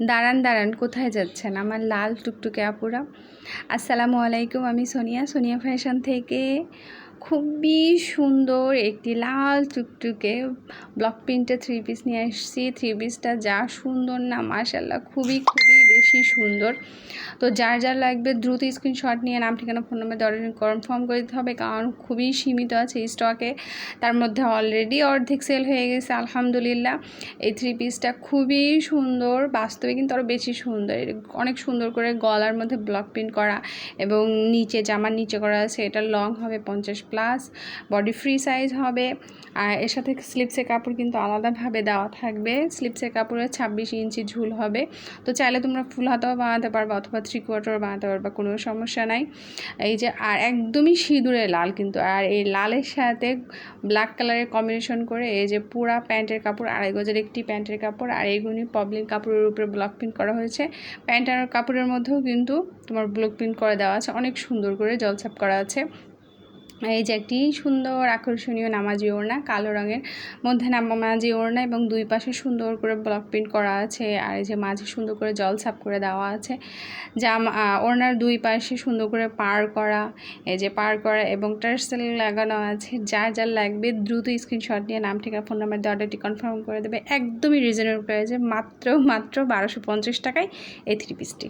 দাঁড়ান দাঁড়ান, কোথায় যাচ্ছেন আমার লাল টুকটুকে আপুরা? আসসালামু আলাইকুম, আমি সোনিয়া ফ্যাশন থেকে খুবই সুন্দর একটি লাল টুকটুকে ব্লক প্রিন্টের থ্রি পিস নিয়ে আসছি। থ্রি পিসটা যা সুন্দর না, মাশাআল্লাহ, খুবই বেশি সুন্দর। তো যার লাগবে দ্রুত স্ক্রিনশট নিয়ে নাম, ঠিকানা, ফোন নাম্বার অর্ডার কনফার্ম করে দিতে হবে, কারণ খুবই সীমিত আছে স্টকে। তার মধ্যে অলরেডি অর্ধেক সেল হয়ে গেছে আলহামদুলিল্লাহ। এই থ্রি পিসটা খুবই সুন্দর, বাস্তবে কিন্তু আরও বেশি সুন্দর। অনেক সুন্দর করে গলার মধ্যে ব্লক প্রিন্ট করা এবং নিচে জামার নিচে করা আছে। এটা লং হবে 50+, বডি ফ্রি সাইজ হবে। আর এর সাথে স্লিপসের কাপড় কিন্তু আলাদাভাবে দেওয়া থাকবে। স্লিপসের কাপড়ে 26 ইঞ্চি ঝুল হবে। তো চাইলে তোমরা ফুল হাতাও বানাতে পারবা অথবা 3/4 বানাতে পারবা, কোনো সমস্যা নাই। এই যে আর একদমই সিঁদুরে লাল কিন্তু, আর এই লালের সাথে ব্ল্যাক কালারের কম্বিনেশন করে এই যে পুরা প্যান্টের কাপড়, 2.5 গজের একটি প্যান্টের কাপড়, আর এইগুলি পবলিন কাপড়ের উপরে ব্লক প্রিন্ট করা হয়েছে। প্যান্টের কাপড়ের মধ্যেও কিন্তু তোমার ব্লক প্রিন্ট করে দেওয়া আছে, অনেক সুন্দর করে জলছাপ করা আছে। এই যে একটি সুন্দর আকর্ষণীয় নামাজি ওড়না, কালো রঙের মধ্যে নামাজি ওড়না এবং দুই পাশে সুন্দর করে ব্লক প্রিন্ট করা আছে। আর এই যে মাঝে সুন্দর করে জলছাপ করে দেওয়া আছে। ওড়নার দুই পাশে সুন্দর করে পার করা, এই যে পার করা এবং টার্সেল লাগানো আছে। যার লাগবে দ্রুত স্ক্রিনশট নিয়ে নাম, ঠিকানা, ফোন নাম্বার দিয়ে অর্ডারটি কনফার্ম করে দেবে একদমই রিজনেবল প্রাইসে, মাত্র 1250 টাকায় এই থ্রি পিসটি।